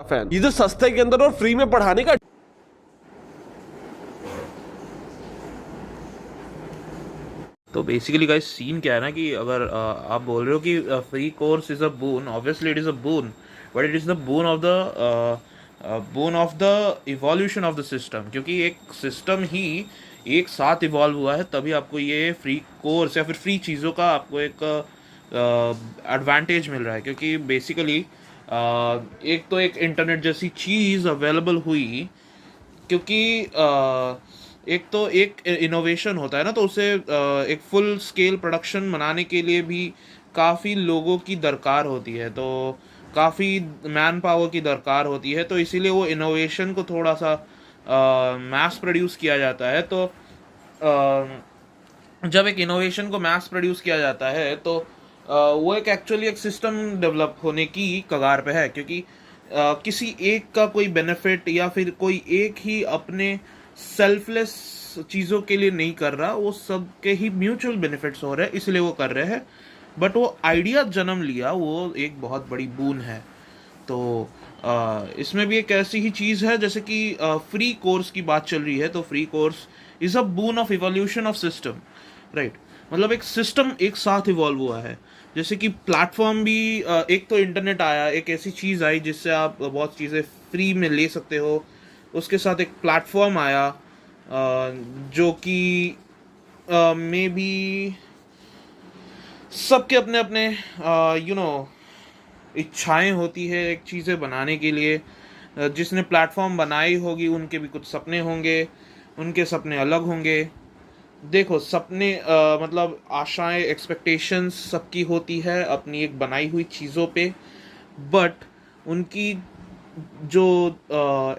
Fan इधर सस्ते के अंदर और फ्री में पढ़ाने का। तो बेसिकली गाइस सीन क्या है ना कि अगर आप बोल रहे हो कि free course is a boon, obviously it is a boon, but it is the boon of the evolution of the system, क्योंकि एक सिस्टम ही एक साथ इवॉल्व हुआ है तभी आपको ये फ्री कोर्स या फिर फ्री चीज़ों का आपको एक एडवांटेज मिल रहा है। क्योंकि बेसिकली एक तो एक इंटरनेट जैसी चीज़ अवेलेबल हुई, क्योंकि एक तो एक इनोवेशन होता है ना, तो उसे एक फुल स्केल प्रोडक्शन बनाने के लिए भी काफ़ी लोगों की दरकार होती है, तो काफ़ी मैन पावर की दरकार होती है, तो इसीलिए वो इनोवेशन को थोड़ा सा मैस प्रोड्यूस किया जाता है। तो जब एक इनोवेशन को मैस प्रोड्यूस किया जाता है तो वो एक एक्चुअली एक सिस्टम डेवलप होने की कगार पे है, क्योंकि किसी एक का कोई बेनिफिट या फिर कोई एक ही अपने सेल्फलेस चीज़ों के लिए नहीं कर रहा, वो सबके ही म्यूचुअल बेनिफिट्स हो रहे हैं इसलिए वो कर रहे हैं। बट वो आइडिया जन्म लिया वो एक बहुत बड़ी बून है। तो इसमें भी एक ऐसी ही चीज़ है जैसे कि फ्री कोर्स की बात चल रही है, तो free course is a boon of evolution of system, right. मतलब एक सिस्टम एक साथ इवॉल्व हुआ है। जैसे कि प्लेटफॉर्म भी एक तो इंटरनेट आया, एक ऐसी चीज़ आई जिससे आप बहुत चीज़ें फ्री में ले सकते हो। उसके साथ एक प्लेटफॉर्म आया जो कि मे बी सबके अपने अपने इच्छाएं होती है एक चीज़ें बनाने के लिए। जिसने प्लेटफॉर्म बनाई होगी उनके भी कुछ सपने होंगे, उनके सपने अलग होंगे। देखो सपने मतलब आशाएं, एक्सपेक्टेशंस सबकी होती है अपनी एक बनाई हुई चीज़ों पे, बट उनकी जो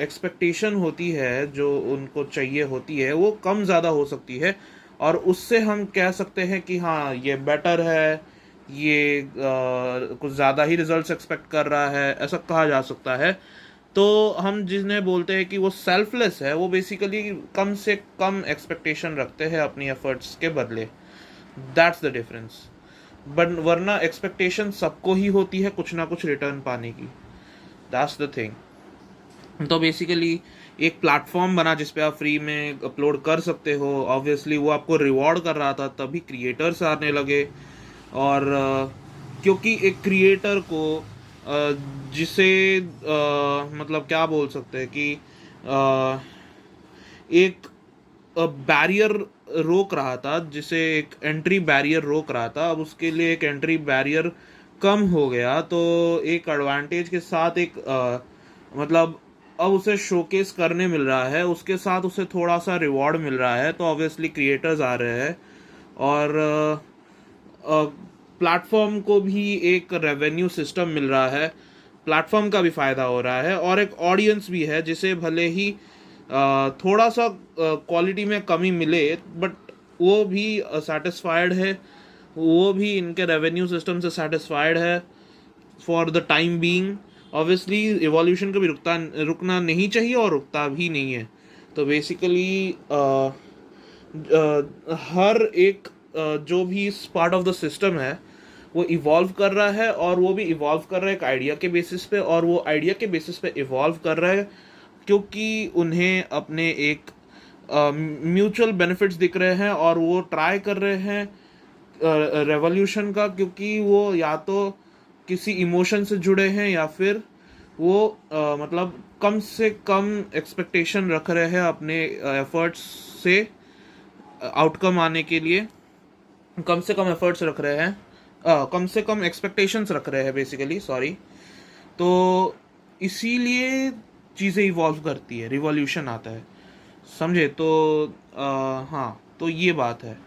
एक्सपेक्टेशन होती है, जो उनको चाहिए होती है, वो कम ज़्यादा हो सकती है। और उससे हम कह सकते हैं कि हाँ ये बेटर है, ये कुछ ज़्यादा ही रिजल्ट्स एक्सपेक्ट कर रहा है, ऐसा कहा जा सकता है। तो हम जिन्हें बोलते हैं कि वो सेल्फलेस है, वो बेसिकली कम से कम एक्सपेक्टेशन रखते हैं अपनी एफर्ट्स के बदले। That's the difference. बट वरना एक्सपेक्टेशन सबको ही होती है कुछ ना कुछ रिटर्न पाने की। That's the thing. तो बेसिकली एक प्लेटफॉर्म बना जिस पे आप फ्री में अपलोड कर सकते हो, ऑब्वियसली वो आपको रिवॉर्ड कर रहा था, तभी क्रिएटर्स आने लगे। और क्योंकि एक क्रिएटर को जिसे मतलब क्या बोल सकते हैं कि एक बैरियर रोक रहा था, जिसे एक एंट्री बैरियर रोक रहा था, अब उसके लिए एक एंट्री बैरियर कम हो गया। तो एक एडवांटेज के साथ एक मतलब अब उसे शोकेस करने मिल रहा है, उसके साथ उसे थोड़ा सा रिवॉर्ड मिल रहा है, तो ऑब्वियसली क्रिएटर्स आ रहे हैं। और प्लेटफॉर्म को भी एक रेवेन्यू सिस्टम मिल रहा है, प्लेटफॉर्म का भी फ़ायदा हो रहा है, और एक ऑडियंस भी है जिसे भले ही थोड़ा सा क्वालिटी में कमी मिले, बट वो भी सेटिस्फाइड है, वो भी इनके रेवेन्यू सिस्टम से सेटिस्फाइड है for the time being. Obviously evolution को भी रुकना नहीं चाहिए और रुकता भी नहीं है। तो बेसिकली हर एक जो भी पार्ट ऑफ द सिस्टम है वो इवॉल्व कर रहा है, और वो भी इवॉल्व कर रहा है एक आइडिया के बेसिस पे, और वो आइडिया के बेसिस पे इवॉल्व कर रहा है क्योंकि उन्हें अपने एक म्यूचुअल बेनिफिट्स दिख रहे हैं, और वो ट्राई कर रहे हैं रेवोल्यूशन का, क्योंकि वो या तो किसी इमोशन से जुड़े हैं या फिर वो मतलब कम से कम एक्सपेक्टेशन रख रहे हैं अपने एफर्ट्स से आउटकम आने के लिए। कम से कम एफर्ट्स रख रहे हैं, कम से कम एक्सपेक्टेशंस रख रहे हैं बेसिकली, सॉरी। तो इसीलिए चीज़ें इवॉल्व करती है, रिवॉल्यूशन आता है, समझे। तो हाँ, तो ये बात है।